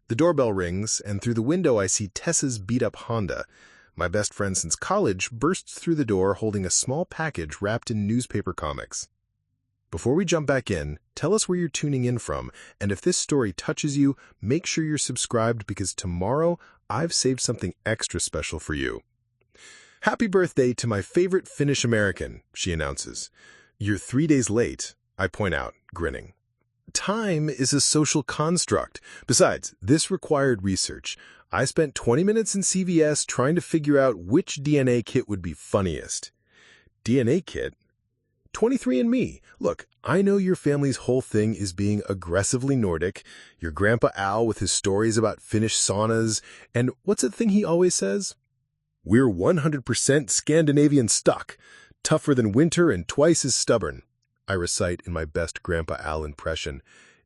The doorbell rings, and through the window I see Tessa's beat-up Honda. My best friend since college bursts through the door holding a small package wrapped in newspaper comics. Before we jump back in, tell us where you're tuning in from, and if this story touches you, make sure you're subscribed because tomorrow I've saved something extra special for you. Happy birthday to my favorite Finnish American, she announces. You're 3 days late, I point out, grinning. Time is a social construct. Besides, this required research. I spent 20 minutes in CVS trying to figure out which DNA kit would be funniest. DNA kit? 23andMe. Look, I know your family's whole thing is being aggressively Nordic, your Grandpa Al with his stories about Finnish saunas, and what's the thing he always says? We're 100% Scandinavian stuck, tougher than winter and twice as stubborn. I recite in my best Grandpa Al impression.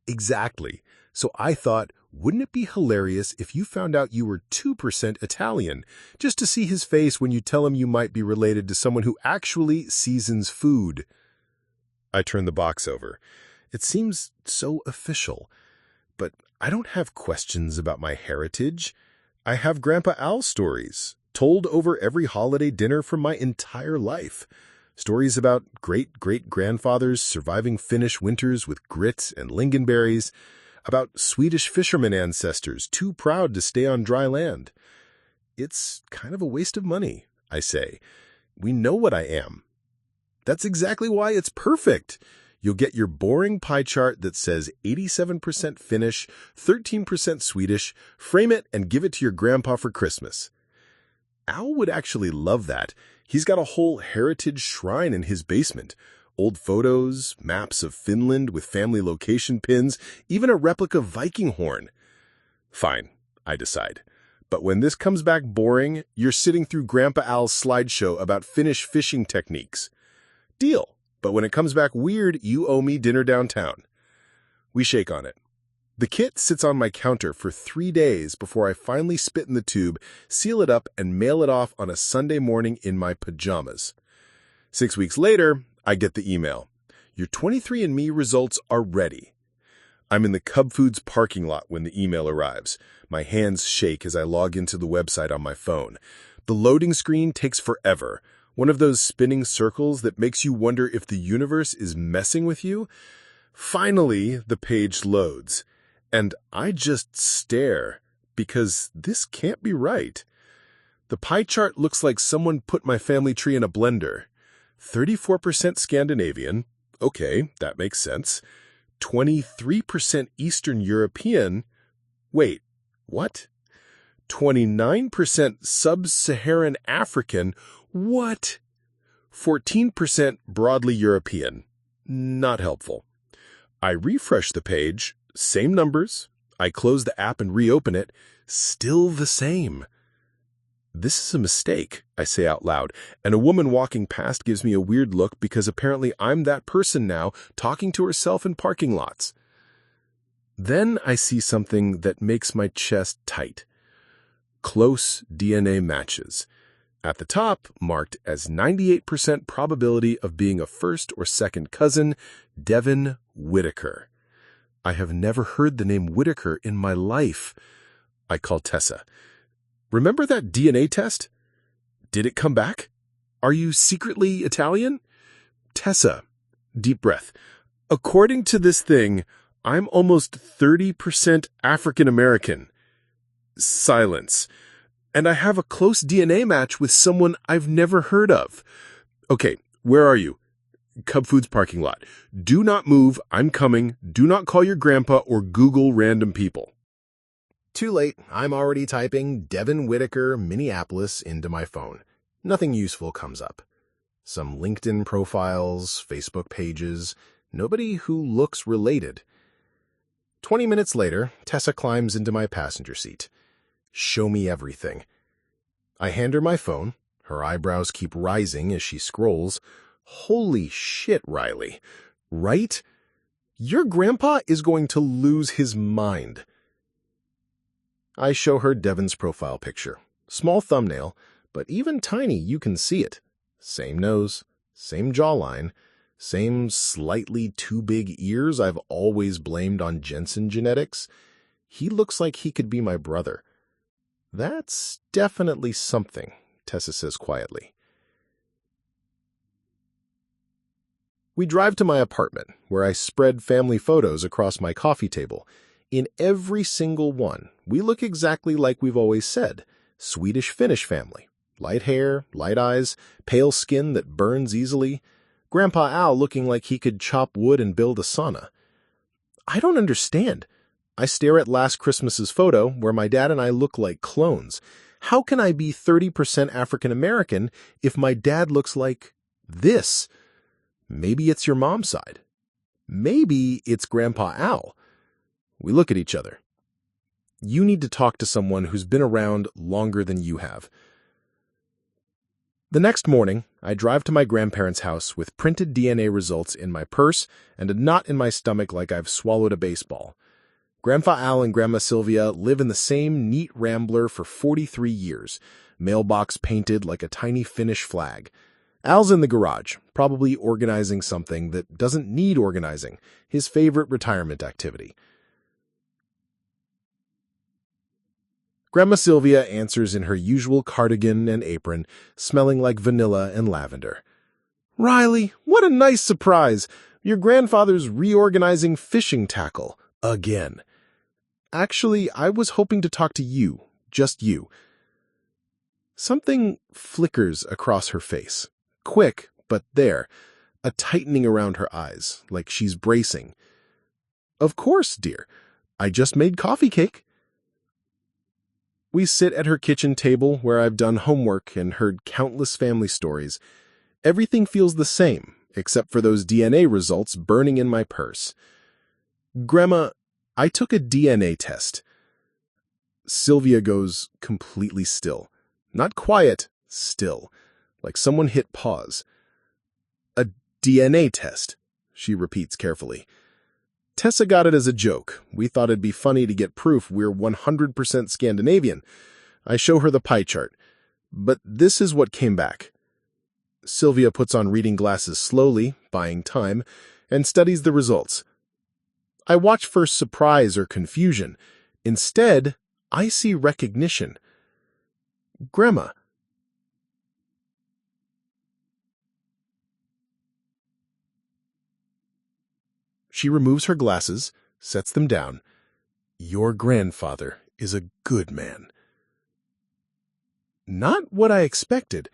Exactly. So I thought, wouldn't it be hilarious if you found out you were 2% Italian, just to see his face when you tell him you might be related to someone who actually seasons food? I turn the box over. It seems so official. But I don't have questions about my heritage. I have Grandpa Al stories, told over every holiday dinner from my entire life. Stories about great-great-grandfathers surviving Finnish winters with grit and lingonberries, about Swedish fishermen ancestors too proud to stay on dry land. It's kind of a waste of money, I say. We know what I am. That's exactly why it's perfect. You'll get your boring pie chart that says 87% Finnish, 13% Swedish, frame it and give it to your grandpa for Christmas. Al would actually love that. He's got a whole heritage shrine in his basement. Old photos, maps of Finland with family location pins, even a replica Viking horn. Fine, I decide. But when this comes back boring, you're sitting through Grandpa Al's slideshow about Finnish fishing techniques. Deal. But when it comes back weird, you owe me dinner downtown. We shake on it. The kit sits on my counter for 3 days before I finally spit in the tube, seal it up, and mail it off on a Sunday morning in my pajamas. 6 weeks later, I get the email. Your 23andMe results are ready. I'm in the Cub Foods parking lot when the email arrives. My hands shake as I log into the website on my phone. The loading screen takes forever. One of those spinning circles that makes you wonder if the universe is messing with you. Finally, the page loads. And I just stare, because this can't be right. The pie chart looks like someone put my family tree in a blender. 34% Scandinavian. Okay, that makes sense. 23% Eastern European. Wait, what? 29% Sub-Saharan African. What? 14% broadly European. Not helpful. I refresh the page. Same numbers. I close the app and reopen it. Still the same. This is a mistake, I say out loud, and a woman walking past gives me a weird look because apparently I'm that person now talking to herself in parking lots. Then I see something that makes my chest tight. Close DNA matches. At the top, marked as 98% probability of being a first or second cousin, Devin Whitaker. I have never heard the name Whitaker in my life. I call Tessa. Remember that DNA test? Did it come back? Are you secretly Italian? Tessa. Deep breath. According to this thing, I'm almost 30% African American. Silence. And I have a close DNA match with someone I've never heard of. Okay, where are you? Cub Foods parking lot. Do not move. I'm coming. Do not call your grandpa or Google random people. Too late. I'm already typing Devin Whitaker, Minneapolis into my phone. Nothing useful comes up. Some LinkedIn profiles, Facebook pages, nobody who looks related. 20 minutes later, Tessa climbs into my passenger seat. Show me everything. I hand her my phone. Her eyebrows keep rising as she scrolls. Holy shit, Riley. Right? Your grandpa is going to lose his mind. I show her Devin's profile picture. Small thumbnail, but even tiny, you can see it. Same nose, same jawline, same slightly too big ears I've always blamed on Jensen genetics. He looks like he could be my brother. That's definitely something, Tessa says quietly. We drive to my apartment, where I spread family photos across my coffee table. In every single one, we look exactly like we've always said. Swedish-Finnish family. Light hair, light eyes, pale skin that burns easily. Grandpa Al looking like he could chop wood and build a sauna. I don't understand. I stare at last Christmas's photo, where my dad and I look like clones. How can I be 30% African American if my dad looks like this? Maybe it's your mom's side. Maybe it's Grandpa Al. We look at each other. You need to talk to someone who's been around longer than you have. The next morning, I drive to my grandparents' house with printed DNA results in my purse and a knot in my stomach like I've swallowed a baseball. Grandpa Al and Grandma Sylvia live in the same neat rambler for 43 years, mailbox painted like a tiny Finnish flag. Al's in the garage, probably organizing something that doesn't need organizing, his favorite retirement activity. Grandma Sylvia answers in her usual cardigan and apron, smelling like vanilla and lavender. "Riley, what a nice surprise! Your grandfather's reorganizing fishing tackle. Again. Actually, I was hoping to talk to you, just you." Something flickers across her face. Quick, but there, a tightening around her eyes, like she's bracing. "Of course, dear. I just made coffee cake." We sit at her kitchen table where I've done homework and heard countless family stories. Everything feels the same, except for those DNA results burning in my purse. "Grandma, I took a DNA test." Sylvia goes completely still. Not quiet, still. Like someone hit pause. "A DNA test," she repeats carefully. "Tessa got it as a joke. We thought it'd be funny to get proof we're 100% Scandinavian." I show her the pie chart. But this is what came back. Sylvia puts on reading glasses slowly, buying time, and studies the results. I watch for surprise or confusion. Instead, I see recognition. "Grandma." She removes her glasses, sets them down. "Your grandfather is a good man." Not what I expected.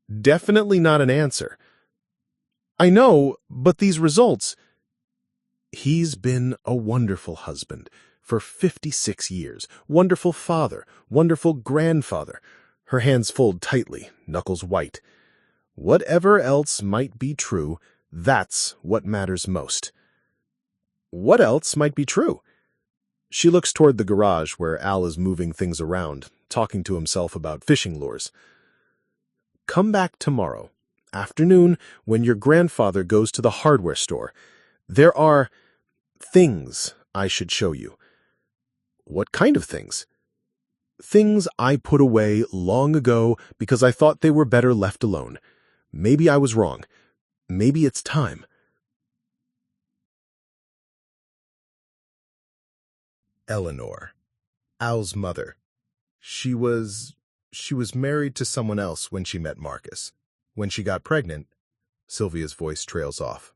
Definitely not an answer. "I know, but these results..." "He's been a wonderful husband for 56 years. Wonderful father, wonderful grandfather." Her hands fold tightly, knuckles white. "Whatever else might be true, that's what matters most." What else might be true? She looks toward the garage where Al is moving things around, talking to himself about fishing lures. "Come back tomorrow, afternoon, when your grandfather goes to the hardware store. There are things I should show you." "What kind of things?" "Things I put away long ago because I thought they were better left alone. Maybe I was wrong. Maybe it's time." Eleanor, Al's mother. She was married to someone else when she met Marcus. When she got pregnant, Sylvia's voice trails off.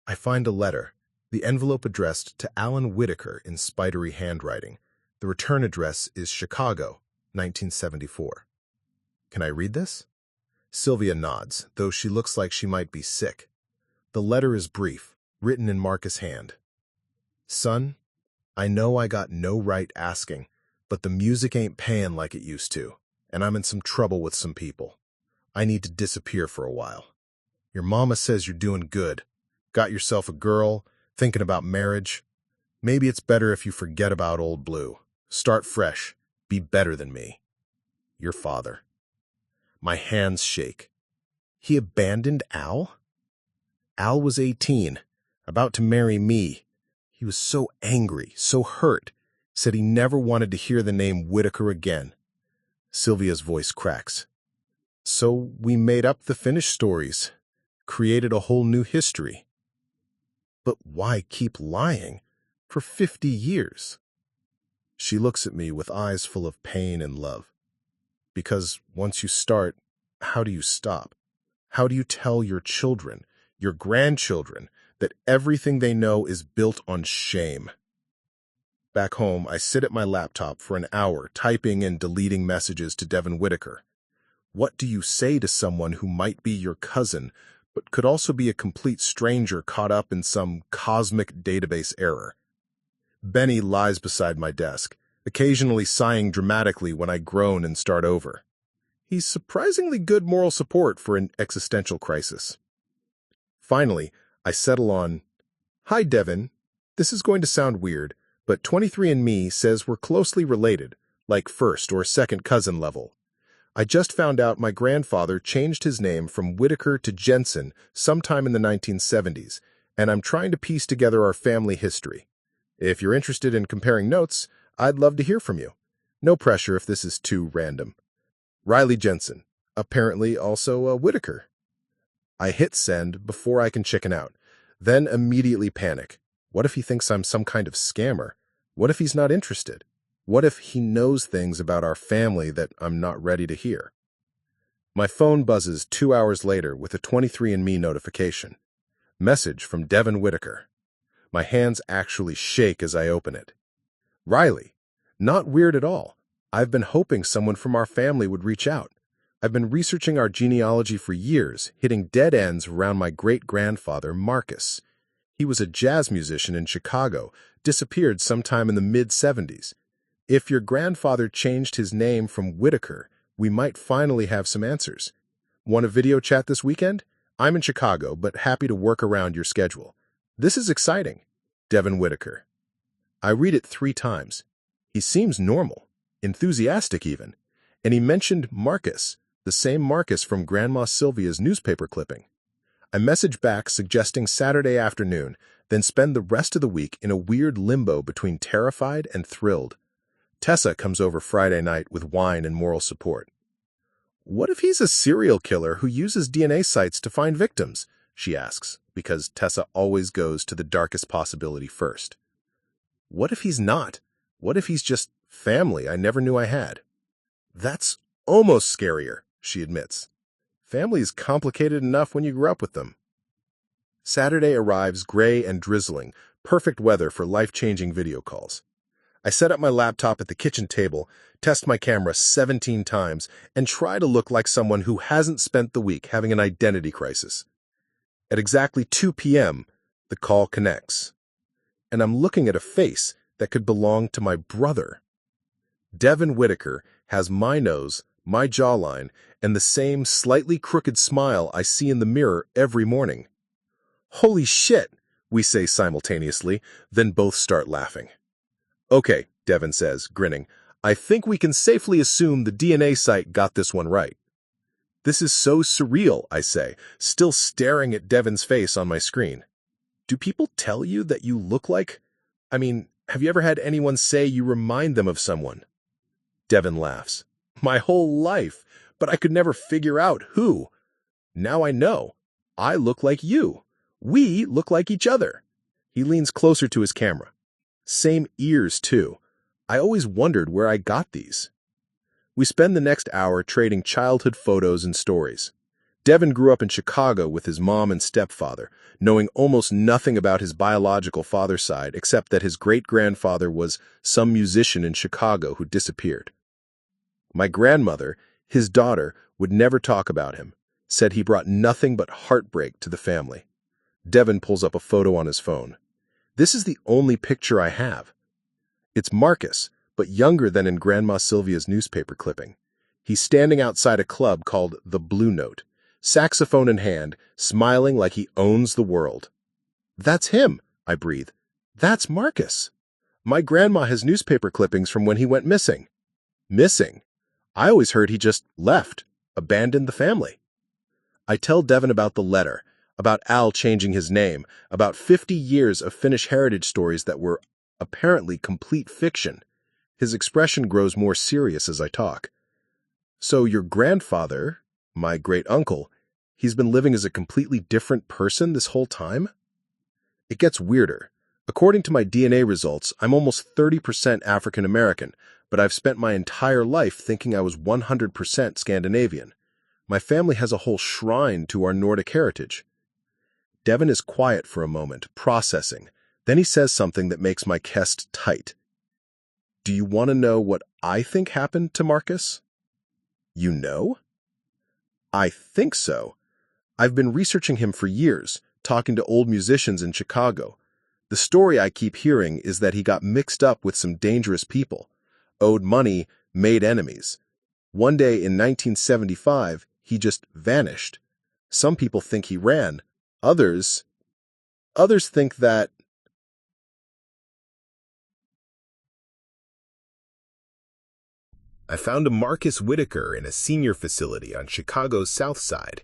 I find a letter, the envelope addressed to Alan Whitaker in spidery handwriting. The return address is Chicago, 1974. Can I read this? Sylvia nods, though she looks like she might be sick. The letter is brief, written in Marcus' hand. "Son, I know I got no right asking, but the music ain't paying like it used to, and I'm in some trouble with some people. I need to disappear for a while. Your mama says you're doing good. Got yourself a girl, thinking about marriage. Maybe it's better if you forget about old Blue. Start fresh. Be better than me. Your father." My hands shake. He abandoned Al? Al was 18, about to marry me. He was so angry, so hurt, said he never wanted to hear the name Whitaker again. Sylvia's voice cracks. "So we made up the Finnish stories, created a whole new history." "But why keep lying? For 50 years. She looks at me with eyes full of pain and love. Because once you start, how do you stop? How do you tell your children, your grandchildren, that everything they know is built on shame? Back home, I sit at my laptop for an hour typing and deleting messages to Devin Whitaker. What do you say to someone who might be your cousin, but could also be a complete stranger caught up in some cosmic database error? Benny lies beside my desk, occasionally sighing dramatically when I groan and start over. He's surprisingly good moral support for an existential crisis. Finally, I settle on, "Hi, Devin. This is going to sound weird, but 23andMe says we're closely related, like first or second cousin level. I just found out my grandfather changed his name from Whitaker to Jensen sometime in the 1970s, and I'm trying to piece together our family history. If you're interested in comparing notes, I'd love to hear from you. No pressure if this is too random. Riley Jensen, apparently also a Whitaker." I hit send before I can chicken out, then immediately panic. What if he thinks I'm some kind of scammer? What if he's not interested? What if he knows things about our family that I'm not ready to hear? My phone buzzes 2 hours later with a 23andMe notification. Message from Devin Whitaker. My hands actually shake as I open it. "Riley, not weird at all. I've been hoping someone from our family would reach out. I've been researching our genealogy for years, hitting dead ends around my great-grandfather, Marcus. He was a jazz musician in Chicago, disappeared sometime in the mid-70s. If your grandfather changed his name from Whitaker, we might finally have some answers. Want a video chat this weekend? I'm in Chicago, but happy to work around your schedule. This is exciting. Devin Whitaker." I read it 3 times. He seems normal, enthusiastic even, and he mentioned Marcus, the same Marcus from Grandma Sylvia's newspaper clipping. I message back suggesting Saturday afternoon, then spend the rest of the week in a weird limbo between terrified and thrilled. Tessa comes over Friday night with wine and moral support. "What if he's a serial killer who uses DNA sites to find victims?" she asks, because Tessa always goes to the darkest possibility first. "What if he's not? What if he's just family I never knew I had?" "That's almost scarier," she admits. "Family is complicated enough when you grew up with them." Saturday arrives gray and drizzling, perfect weather for life-changing video calls. I set up my laptop at the kitchen table, test my camera 17 times, and try to look like someone who hasn't spent the week having an identity crisis. At exactly 2 p.m., the call connects. And I'm looking at a face that could belong to my brother. Devin Whitaker has my nose, my jawline, and the same slightly crooked smile I see in the mirror every morning. "Holy shit," we say simultaneously, then both start laughing. "Okay," Devin says, grinning, "I think we can safely assume the DNA site got this one right." "This is so surreal," I say, still staring at Devin's face on my screen. "Do people tell you that you look like... have you ever had anyone say you remind them of someone?" Devin laughs. "My whole life, but I could never figure out who. Now I know. I look like you. We look like each other." He leans closer to his camera. Same ears, too. I always wondered where I got these. We spend the next hour trading childhood photos and stories. Devin grew up in Chicago with his mom and stepfather, knowing almost nothing about his biological father's side except that his great-grandfather was some musician in Chicago who disappeared. My grandmother, his daughter, would never talk about him, said he brought nothing but heartbreak to the family. Devin pulls up a photo on his phone. This is the only picture I have. It's Marcus, but younger than in Grandma Sylvia's newspaper clipping. He's standing outside a club called the Blue Note, saxophone in hand, smiling like he owns the world. "That's him," I breathe. "That's Marcus. My grandma has newspaper clippings from when he went missing." "Missing? I always heard he just left, abandoned the family." I tell Devin about the letter, about Al changing his name, about 50 years of Finnish heritage stories that were apparently complete fiction. His expression grows more serious as I talk. "So your grandfather, my great-uncle, he's been living as a completely different person this whole time?" It gets weirder. According to my DNA results, I'm almost 30% African American, but I've spent my entire life thinking I was 100% Scandinavian. My family has a whole shrine to our Nordic heritage. Devon is quiet for a moment, processing. Then he says something that makes my chest tight. Do you want to know what I think happened to Marcus? You know? I think so. I've been researching him for years, talking to old musicians in Chicago. The story I keep hearing is that he got mixed up with some dangerous people, owed money, made enemies. One day in 1975, he just vanished. Some people think he ran. Others think that... I found a Marcus Whitaker in a senior facility on Chicago's South Side.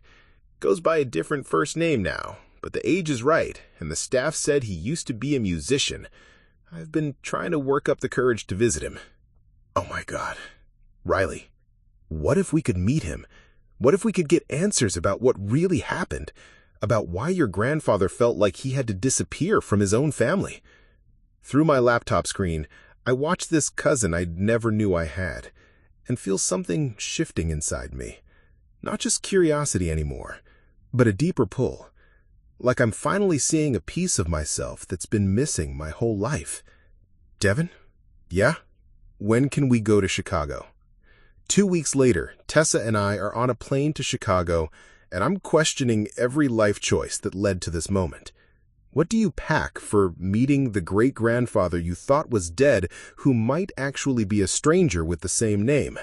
Goes by a different first name now, but the age is right, and the staff said he used to be a musician. I've been trying to work up the courage to visit him. Oh my God. Riley, what if we could meet him? What if we could get answers about what really happened? About why your grandfather felt like he had to disappear from his own family? Through my laptop screen, I watch this cousin I never knew I had, and feel something shifting inside me. Not just curiosity anymore, but a deeper pull. Like I'm finally seeing a piece of myself that's been missing my whole life. Devon? Yeah? When can we go to Chicago? 2 weeks later, Tessa and I are on a plane to Chicago, and I'm questioning every life choice that led to this moment. What do you pack for meeting the great-grandfather you thought was dead who might actually be a stranger with the same name?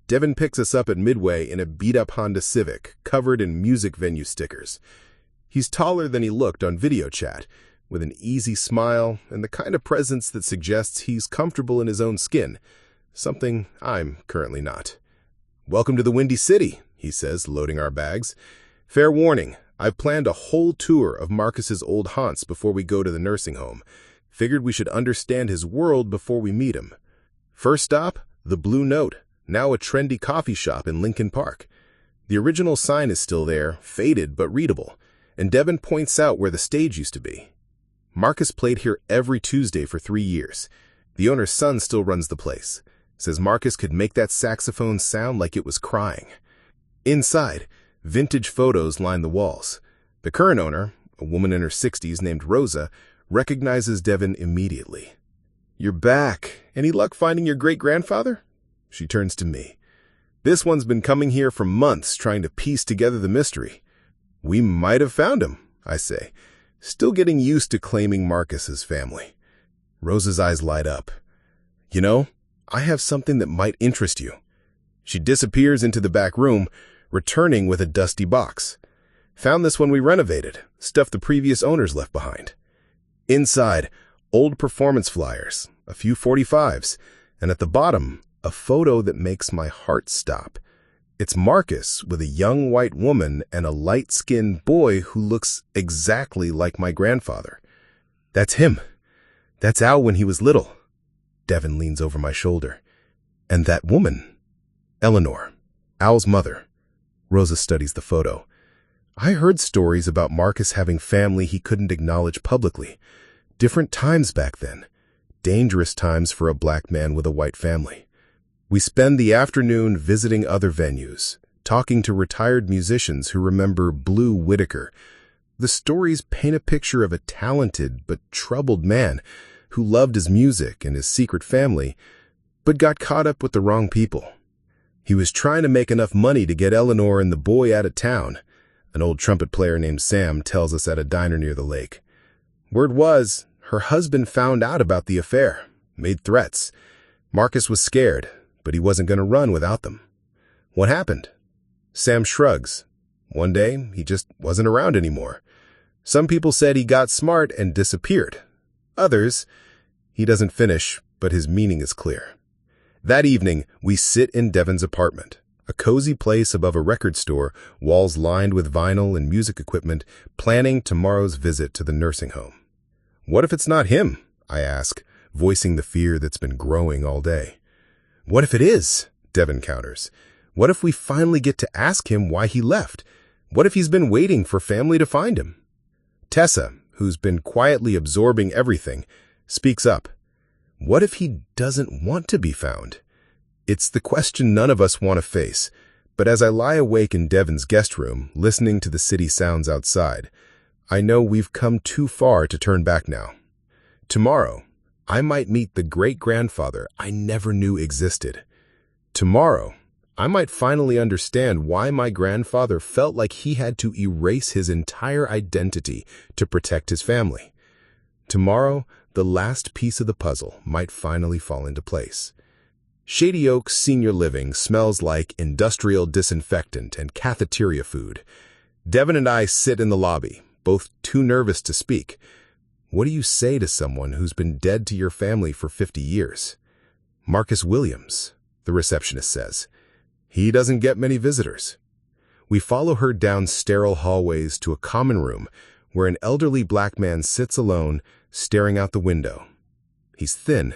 Devon picks us up at Midway in a beat-up Honda Civic, covered in music venue stickers. He's taller than he looked on video chat, with an easy smile and the kind of presence that suggests he's comfortable in his own skin, something I'm currently not. "Welcome to the Windy City," he says, loading our bags. "Fair warning, I've planned a whole tour of Marcus's old haunts before we go to the nursing home. Figured we should understand his world before we meet him. First stop, the Blue Note, now a trendy coffee shop in Lincoln Park. The original sign is still there, faded but readable, and Devon points out where the stage used to be. Marcus played here every Tuesday for 3 years. The owner's son still runs the place. Says Marcus could make that saxophone sound like it was crying. Inside, vintage photos line the walls. The current owner, a woman in her 60s named Rosa, recognizes Devon immediately. "You're back. Any luck finding your great-grandfather?" She turns to me. "This one's been coming here for months trying to piece together the mystery." "We might have found him," I say, still getting used to claiming Marcus as family. Rosa's eyes light up. "You know, I have something that might interest you." She disappears into the back room, returning with a dusty box. "Found this when we renovated, stuff the previous owners left behind." Inside, old performance flyers, a few 45s, and at the bottom, a photo that makes my heart stop. It's Marcus with a young white woman and a light-skinned boy who looks exactly like my grandfather. "That's him. That's Al when he was little." Devon leans over my shoulder. "And that woman, Eleanor, Al's mother." Rosa studies the photo. "I heard stories about Marcus having family he couldn't acknowledge publicly. Different times back then. Dangerous times for a black man with a white family. We spend the afternoon visiting other venues, talking to retired musicians who remember Blue Whitaker. The stories paint a picture of a talented but troubled man who loved his music and his secret family, but got caught up with the wrong people. He was trying to make enough money to get Eleanor and the boy out of town, an old trumpet player named Sam tells us at a diner near the lake. Word was, her husband found out about the affair, made threats. Marcus was scared, but he wasn't going to run without them. What happened? Sam shrugs. One day, he just wasn't around anymore. Some people said he got smart and disappeared. Others, he doesn't finish, but his meaning is clear. That evening, we sit in Devon's apartment, a cozy place above a record store, walls lined with vinyl and music equipment, planning tomorrow's visit to the nursing home. What if it's not him? I ask, voicing the fear that's been growing all day. What if it is? Devon counters. What if we finally get to ask him why he left? What if he's been waiting for family to find him? Tessa, who's been quietly absorbing everything, speaks up. What if he doesn't want to be found? It's the question none of us want to face, but as I lie awake in Devon's guest room, listening to the city sounds outside, I know we've come too far to turn back now. Tomorrow, I might meet the great-grandfather I never knew existed. Tomorrow, I might finally understand why my grandfather felt like he had to erase his entire identity to protect his family. Tomorrow, the last piece of the puzzle might finally fall into place. Shady Oaks Senior Living smells like industrial disinfectant and cafeteria food. Devon and I sit in the lobby, both too nervous to speak. What do you say to someone who's been dead to your family for 50 years? Marcus Williams, the receptionist says. He doesn't get many visitors. We follow her down sterile hallways to a common room where an elderly black man sits alone, staring out the window. He's thin,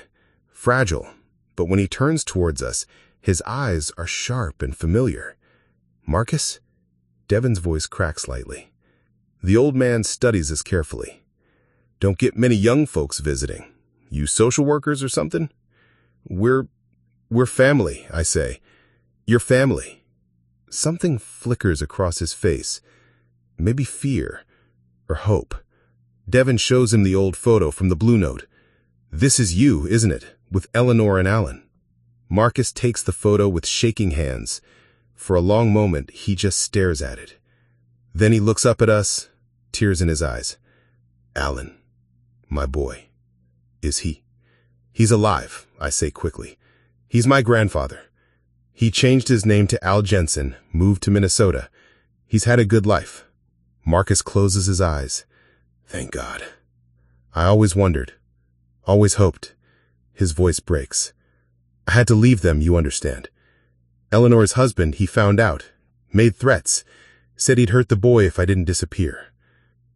fragile, but when he turns towards us, his eyes are sharp and familiar. Marcus? Devon's voice cracks slightly. The old man studies us carefully. Don't get many young folks visiting. You social workers or something? We're family, I say. Your family. Something flickers across his face. Maybe fear or hope. Devon shows him the old photo from the Blue Note. This is you, isn't it, with Eleanor and Alan? Marcus takes the photo with shaking hands. For a long moment, he just stares at it. Then he looks up at us, tears in his eyes. Alan, my boy. Is he? He's alive, I say quickly. He's my grandfather. He changed his name to Al Jensen, moved to Minnesota. He's had a good life. Marcus closes his eyes. Thank God. I always wondered, always hoped. His voice breaks. I had to leave them, you understand. Eleanor's husband, he found out, made threats, said he'd hurt the boy if I didn't disappear.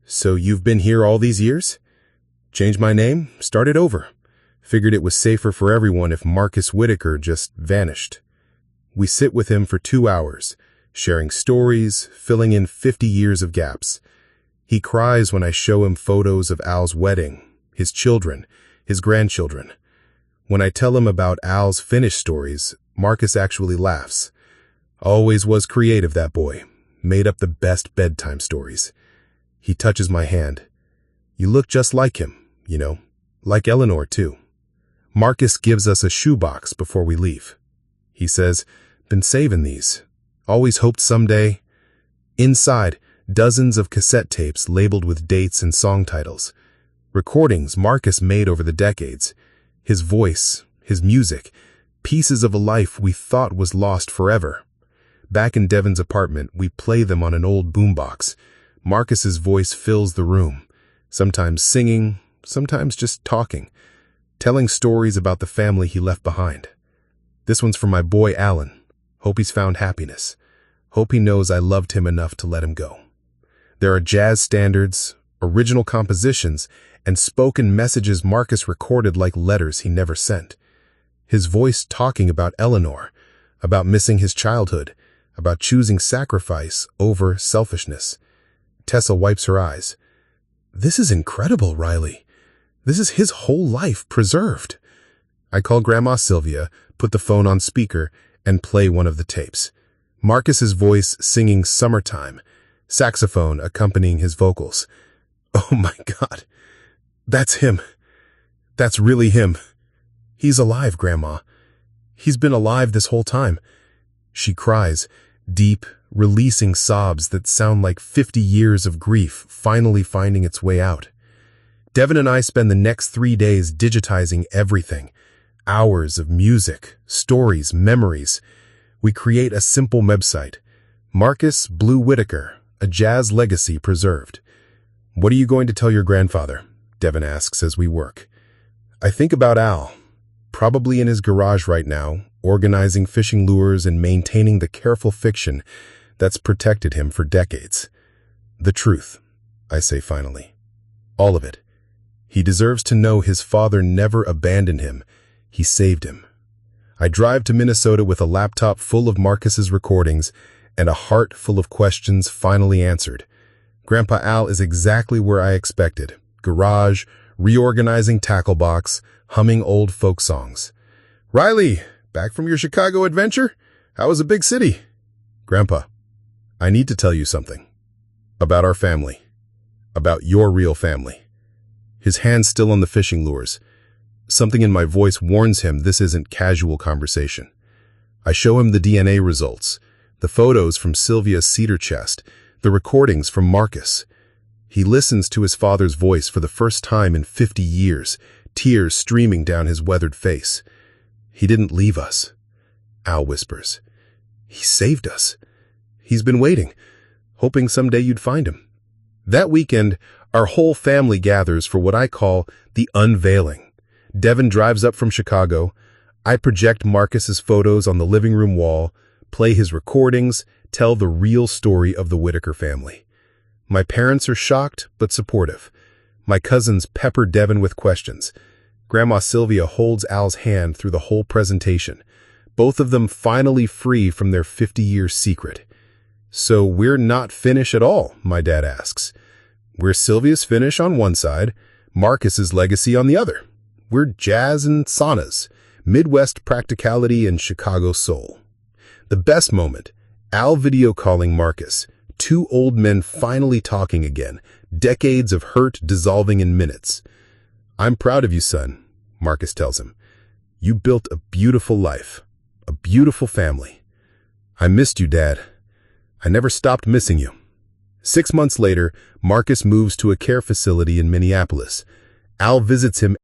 So you've been here all these years? Changed my name, started over. Figured it was safer for everyone if Marcus Whitaker just vanished. We sit with him for 2 hours, sharing stories, filling in 50 years of gaps. He cries when I show him photos of Al's wedding, his children, his grandchildren. When I tell him about Al's finished stories, Marcus actually laughs. Always was creative, that boy. Made up the best bedtime stories. He touches my hand. You look just like him, you know, like Eleanor too. Marcus gives us a shoebox before we leave. He says, been saving these. Always hoped someday. Inside, dozens of cassette tapes labeled with dates and song titles. Recordings Marcus made over the decades. His voice, his music, pieces of a life we thought was lost forever. Back in Devon's apartment, we play them on an old boombox. Marcus's voice fills the room, sometimes singing, sometimes just talking, telling stories about the family he left behind. This one's for my boy Alan. Hope he's found happiness. Hope he knows I loved him enough to let him go. There are jazz standards, original compositions, and spoken messages Marcus recorded like letters he never sent. His voice talking about Eleanor, about missing his childhood, about choosing sacrifice over selfishness. Tessa wipes her eyes. This is incredible, Riley. This is his whole life preserved. I call Grandma Sylvia, put the phone on speaker, and play one of the tapes. Marcus's voice singing Summertime, saxophone accompanying his vocals. Oh my God. That's him. That's really him. He's alive, Grandma. He's been alive this whole time. She cries, deep, releasing sobs that sound like 50 years of grief finally finding its way out. Devon and I spend the next 3 days digitizing everything. Hours of music, stories, memories. We create a simple website. Marcus Blue Whitaker, a jazz legacy preserved. What are you going to tell your grandfather? Devon asks as we work. I think about Al, probably in his garage right now, organizing fishing lures and maintaining the careful fiction that's protected him for decades. The truth, I say finally. All of it. He deserves to know his father never abandoned him. He saved him. I drive to Minnesota with a laptop full of Marcus's recordings and a heart full of questions finally answered. Grandpa Al is exactly where I expected. Garage, reorganizing tackle box, humming old folk songs. Riley, back from your Chicago adventure? How was a big city? Grandpa, I need to tell you something. About our family. About your real family. His hand's still on the fishing lures. Something in my voice warns him this isn't casual conversation. I show him the DNA results, the photos from Sylvia's cedar chest, the recordings from Marcus. He listens to his father's voice for the first time in 50 years, tears streaming down his weathered face. He didn't leave us, Al whispers. He saved us. He's been waiting, hoping someday you'd find him. That weekend, our whole family gathers for what I call the unveiling. Devin drives up from Chicago. I project Marcus's photos on the living room wall, play his recordings, tell the real story of the Whitaker family. My parents are shocked but supportive. My cousins pepper Devin with questions. Grandma Sylvia holds Al's hand through the whole presentation, both of them finally free from their 50-year secret. So we're not Finnish at all, my dad asks. We're Sylvia's Finnish on one side, Marcus's legacy on the other. We're jazz and saunas, Midwest practicality and Chicago soul. The best moment, Al video calling Marcus, two old men finally talking again, decades of hurt dissolving in minutes. I'm proud of you, son, Marcus tells him. You built a beautiful life, a beautiful family. I missed you, Dad. I never stopped missing you. 6 months later, Marcus moves to a care facility in Minneapolis. Al visits him